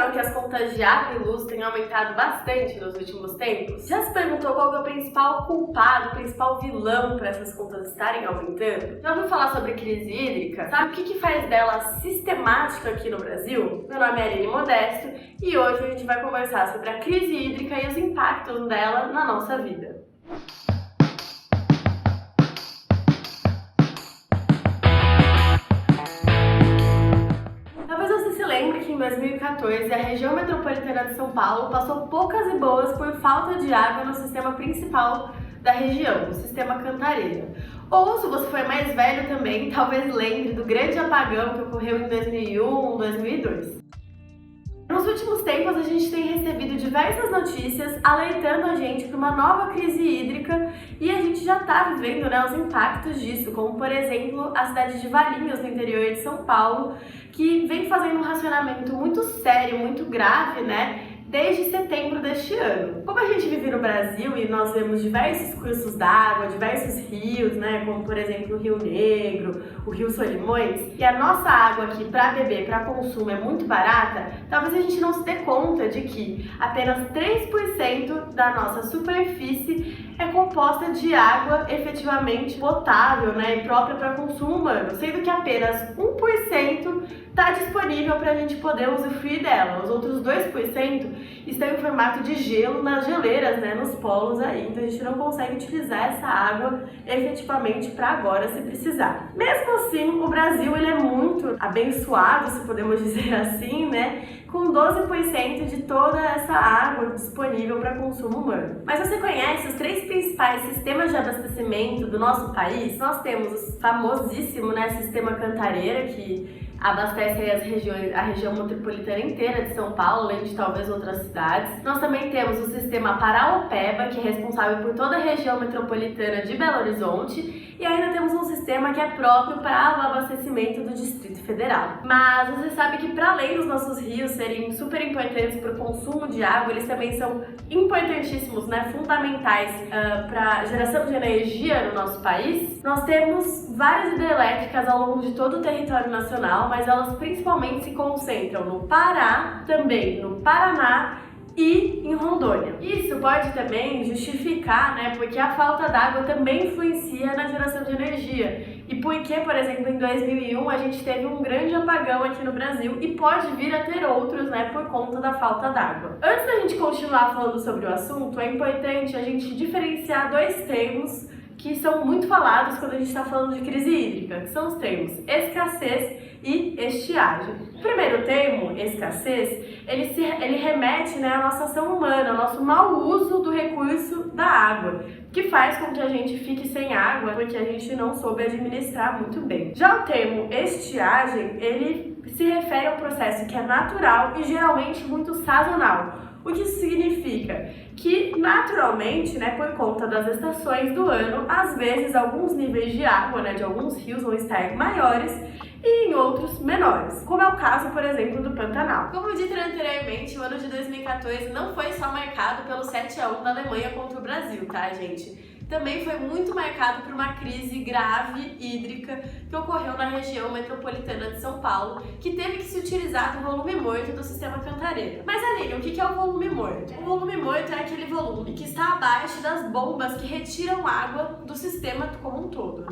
sabe que as contas de água e luz têm aumentado bastante nos últimos tempos? Já se perguntou qual é o principal culpado, o principal vilão para essas contas estarem aumentando? Já ouviu falar sobre crise hídrica? Sabe o que faz dela sistemática aqui no Brasil? Meu nome é Aline Modesto e hoje a gente vai conversar sobre a crise hídrica e os impactos dela na nossa vida. Lembra que em 2014 a região metropolitana de São Paulo passou poucas e boas por falta de água no sistema principal da região, o sistema Cantareira. Ou se você for mais velho também, talvez lembre do grande apagão que ocorreu em 2001, 2002. Nos últimos tempos a gente tem recebido diversas notícias alertando a gente para uma nova crise hídrica e a gente já está vivendo os impactos disso, como por exemplo a cidade de Valinhos, no interior de São Paulo, que vem fazendo um racionamento muito sério, muito grave, desde setembro deste ano. Como a gente vive no Brasil e nós vemos diversos cursos d'água, diversos rios, como por exemplo o Rio Negro, o Rio Solimões, e a nossa água aqui para beber, para consumo é muito barata, talvez a gente não se dê conta de que apenas 3% da nossa superfície é composta de água efetivamente potável, e própria para consumo humano, sendo que apenas 1% está disponível para a gente poder usufruir dela. Os outros 2% estão em formato de gelo nas geleiras, nos polos aí, então a gente não consegue utilizar essa água efetivamente para agora se precisar. Mesmo assim, o Brasil ele é muito abençoado, se podemos dizer assim, com 12% de toda essa água disponível para consumo humano. Mas você conhece os 3 principais sistemas de abastecimento do nosso país? Nós temos o famosíssimo, Sistema Cantareira, que abastece aí a região metropolitana inteira de São Paulo, além de talvez outras cidades. Nós também temos o sistema Paraopeba, que é responsável por toda a região metropolitana de Belo Horizonte, e ainda temos um sistema que é próprio para o abastecimento do Distrito Federal. Mas você sabe que para além dos nossos rios serem super importantes para o consumo de água, eles também são importantíssimos, fundamentais para a geração de energia no nosso país. Nós temos várias hidrelétricas ao longo de todo o território nacional, mas elas principalmente se concentram no Pará, também no Paraná e em Rondônia. Isso pode também justificar, porque a falta d'água também influencia na geração de energia. E porque, por exemplo, em 2001 a gente teve um grande apagão aqui no Brasil e pode vir a ter outros, por conta da falta d'água. Antes da gente continuar falando sobre o assunto, é importante a gente diferenciar 2 termos que são muito falados quando a gente está falando de crise hídrica, que são os termos escassez e estiagem. O primeiro termo, escassez, ele remete à nossa ação humana, ao nosso mau uso do recurso da água, que faz com que a gente fique sem água porque a gente não soube administrar muito bem. Já o termo estiagem, ele se refere a um processo que é natural e geralmente muito sazonal. O que isso significa? Que naturalmente, por conta das estações do ano, às vezes alguns níveis de água, de alguns rios vão estar maiores e em outros menores, como é o caso, por exemplo, do Pantanal. Como dito anteriormente, o ano de 2014 não foi só marcado pelo 7-1 da Alemanha contra o Brasil, tá, gente? Também foi muito marcado por uma crise grave hídrica que ocorreu na região metropolitana de São Paulo, que teve que se utilizar do volume morto do sistema Cantareira. Mas, Aline, o que é o volume morto? O volume morto é aquele volume que está abaixo das bombas que retiram água do sistema como um todo,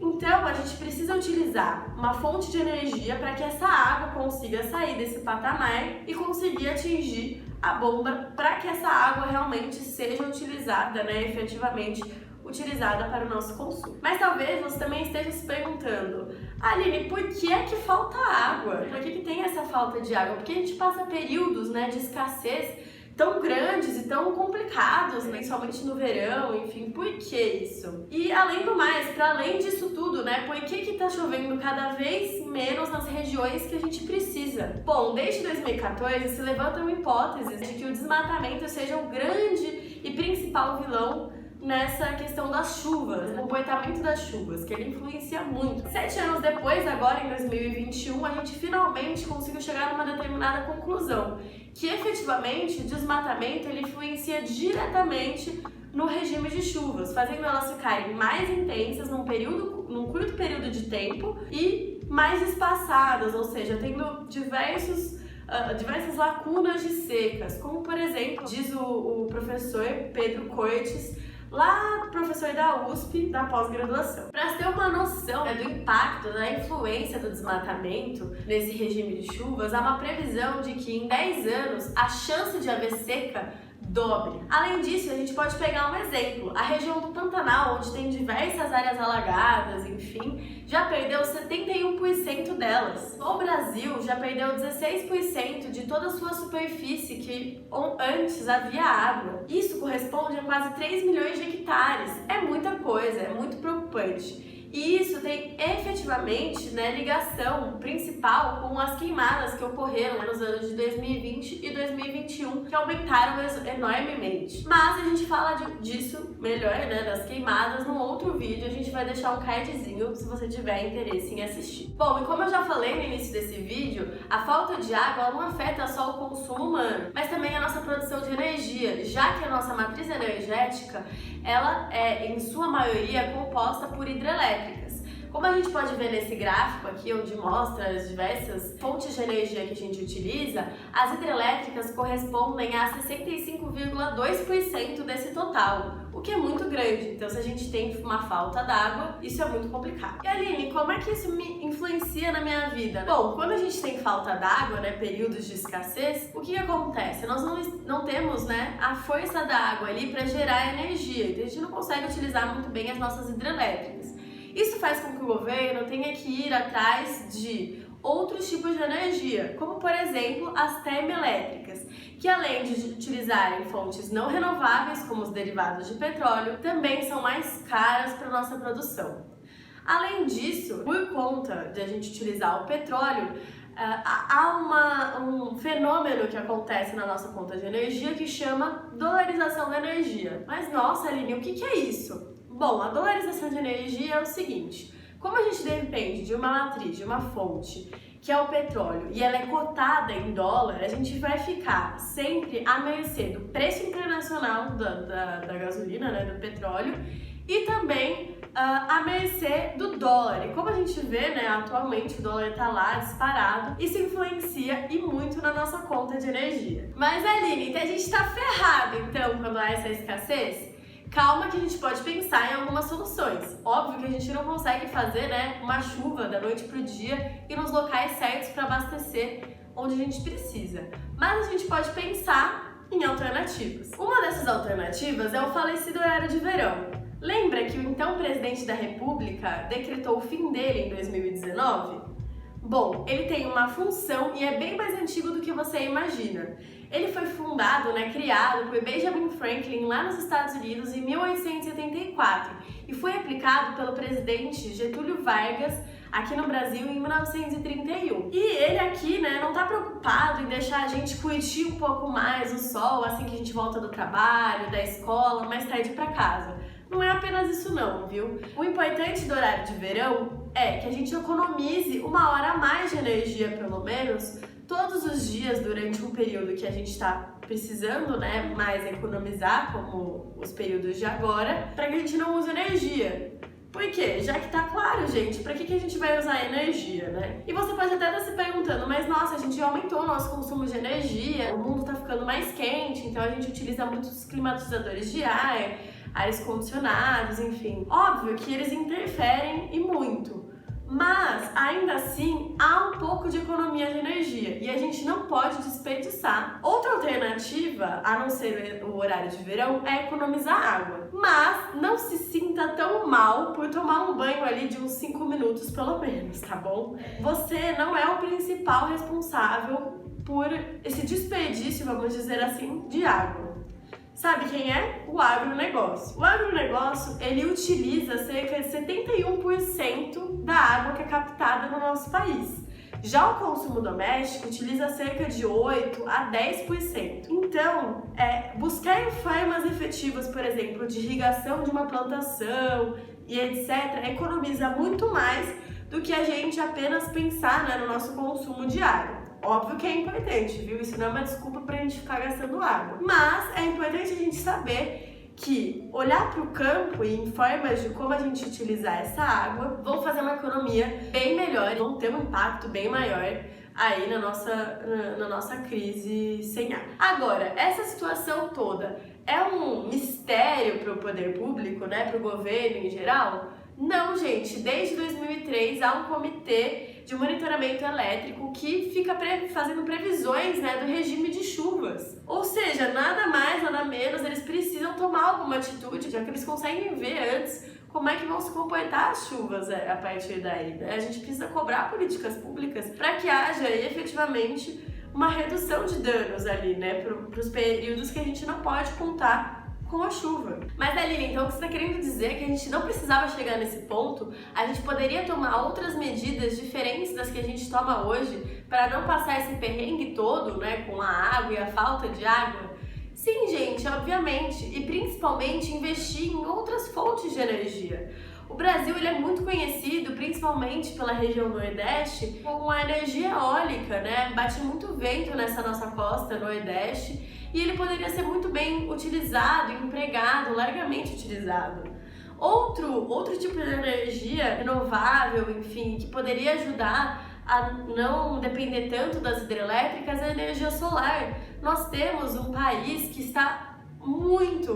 Então, a gente precisa utilizar uma fonte de energia para que essa água consiga sair desse patamar e conseguir atingir a bomba para que essa água realmente seja utilizada, efetivamente utilizada para o nosso consumo. Mas talvez você também esteja se perguntando, Aline, por que é que falta água? Por que tem essa falta de água? Porque a gente passa períodos, de escassez tão grandes e tão complicados, principalmente no verão, enfim, por que isso? E além do mais, para além disso tudo, por que tá chovendo cada vez menos nas regiões que a gente precisa? Bom, desde 2014 se levantam hipóteses de que o desmatamento seja o grande e principal vilão nessa questão das chuvas, o comportamento das chuvas, que ele influencia muito. 7 anos depois, agora em 2021, a gente finalmente conseguiu chegar numa determinada conclusão, que efetivamente o desmatamento ele influencia diretamente no regime de chuvas, fazendo elas ficarem mais intensas num curto período de tempo e mais espaçadas, ou seja, tendo diversos diversas lacunas de secas, como por exemplo, diz o professor Pedro Cortes, lá professor da USP, da pós-graduação. Para ter uma noção do impacto, da influência do desmatamento nesse regime de chuvas, há uma previsão de que em 10 anos a chance de haver seca dobre. Além disso, a gente pode pegar um exemplo. A região do Pantanal, onde tem diversas áreas alagadas, enfim, já perdeu 71% delas. O Brasil já perdeu 16% de toda a sua superfície que antes havia água. Isso corresponde a quase 3 milhões de hectares. É muita coisa, é muito preocupante. E isso tem efetivamente ligação principal com as queimadas que ocorreram nos anos de 2020 e 2021, que aumentaram enormemente. Mas a gente fala disso melhor, das queimadas, num outro vídeo. A gente vai deixar um cardzinho se você tiver interesse em assistir. Bom, e como eu já falei no início desse vídeo, a falta de água ela não afeta só o consumo humano, mas também a nossa produção de energia, já que a nossa matriz energética ela é, em sua maioria, composta por hidrelétricas. Como a gente pode ver nesse gráfico aqui, onde mostra as diversas fontes de energia que a gente utiliza, as hidrelétricas correspondem a 65,2% desse total, o que é muito grande. Então, se a gente tem uma falta d'água, isso é muito complicado. E Aline, como é que isso me influencia na minha vida? Bom, quando a gente tem falta d'água, períodos de escassez, o que acontece? Nós não temos a força da água ali para gerar energia, então a gente não consegue utilizar muito bem as nossas hidrelétricas. Isso faz com que o governo tenha que ir atrás de outros tipos de energia, como por exemplo as termoelétricas, que além de utilizarem fontes não renováveis, como os derivados de petróleo, também são mais caras para a nossa produção. Além disso, por conta de a gente utilizar o petróleo, há um fenômeno que acontece na nossa conta de energia que chama dolarização da energia. Mas nossa, Aline, o que é isso? Bom, a dolarização de energia é o seguinte: como a gente depende de uma matriz, de uma fonte, que é o petróleo, e ela é cotada em dólar, a gente vai ficar sempre à mercê do preço internacional da gasolina, do petróleo, e também à mercê do dólar. E como a gente vê, atualmente o dólar está lá disparado, isso influencia e muito na nossa conta de energia. Mas Aline, então a gente está ferrado então quando há essa escassez? Calma que a gente pode pensar em algumas soluções. Óbvio que a gente não consegue fazer uma chuva da noite pro dia e nos locais certos para abastecer onde a gente precisa. Mas a gente pode pensar em alternativas. Uma dessas alternativas é o falecido horário de verão. Lembra que o então presidente da República decretou o fim dele em 2019? Bom, ele tem uma função e é bem mais antigo do que você imagina. Ele foi fundado, criado por Benjamin Franklin lá nos Estados Unidos em 1874 e foi aplicado pelo presidente Getúlio Vargas aqui no Brasil em 1931. E ele aqui, não tá preocupado em deixar a gente curtir um pouco mais o sol assim que a gente volta do trabalho, da escola, mais tarde para casa. Não é apenas isso não, viu? O importante do horário de verão é que a gente economize 1 hora a mais de energia, pelo menos, todos os dias durante um período que a gente está precisando, mais economizar, como os períodos de agora, para que a gente não use energia. Por quê? Já que tá claro, gente, pra que a gente vai usar energia, E você pode até estar se perguntando, mas nossa, a gente aumentou o nosso consumo de energia, o mundo tá ficando mais quente, então a gente utiliza muitos climatizadores de ar, ares condicionados, enfim. Óbvio que eles interferem e muito, mas ainda assim há um pouco de economia de energia e a gente não pode desperdiçar. Outra alternativa, a não ser o horário de verão, é economizar água. Mas não se sinta tão mal por tomar um banho ali de uns 5 minutos pelo menos, tá bom? Você não é o principal responsável por esse desperdício, vamos dizer assim, de água. Sabe quem é? O agronegócio. O agronegócio, ele utiliza cerca de 71% da água que é captada no nosso país. Já o consumo doméstico utiliza cerca de 8 a 10%. Então, buscar formas efetivas, por exemplo, de irrigação de uma plantação e etc., economiza muito mais do que a gente apenas pensar no nosso consumo diário. Óbvio que é importante, viu? Isso não é uma desculpa pra gente ficar gastando água. Mas é importante a gente saber que olhar para o campo e em formas de como a gente utilizar essa água vão fazer uma economia bem melhor, vão ter um impacto bem maior aí na nossa crise sem ar. Agora, essa situação toda é um mistério para o poder público, né, para o governo em geral? Não, gente. Desde 2003 há um comitê de monitoramento elétrico que fica fazendo previsões, né, do regime de chuvas. Ou seja, nada mais, nada menos, eles precisam tomar alguma atitude, já que eles conseguem ver antes como é que vão se comportar as chuvas a partir daí, né? A gente precisa cobrar políticas públicas para que haja efetivamente uma redução de danos ali, né, para os períodos que a gente não pode contar com a chuva. Mas, Aline, então o que você está querendo dizer é que a gente não precisava chegar nesse ponto? A gente poderia tomar outras medidas diferentes das que a gente toma hoje para não passar esse perrengue todo, né, com a água e a falta de água? Sim, gente, obviamente, e principalmente investir em outras fontes de energia. O Brasil ele é muito conhecido, principalmente pela região nordeste, com a energia eólica, né? Bate muito vento nessa nossa costa nordeste e ele poderia ser muito bem utilizado, empregado, largamente utilizado. Outro tipo de energia renovável, enfim, que poderia ajudar a não depender tanto das hidrelétricas é a energia solar. Nós temos um país que está muito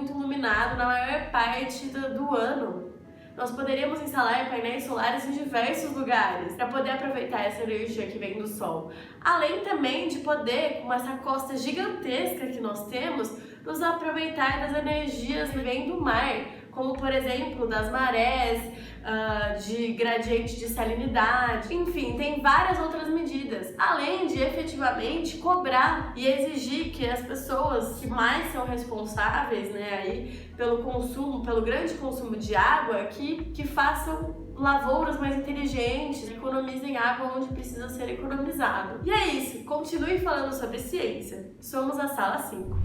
iluminado na maior parte do ano. Nós poderíamos instalar painéis solares em diversos lugares para poder aproveitar essa energia que vem do sol. Além também de poder, com essa costa gigantesca que nós temos, nos aproveitar das energias que vêm do mar, como por exemplo das marés, de gradiente de salinidade, enfim, tem várias outras medidas, além de efetivamente cobrar e exigir que as pessoas que mais são responsáveis, né, aí, pelo grande consumo de água, que façam lavouras mais inteligentes, economizem água onde precisa ser economizado. E é isso, continue falando sobre ciência. Somos a Sala 5.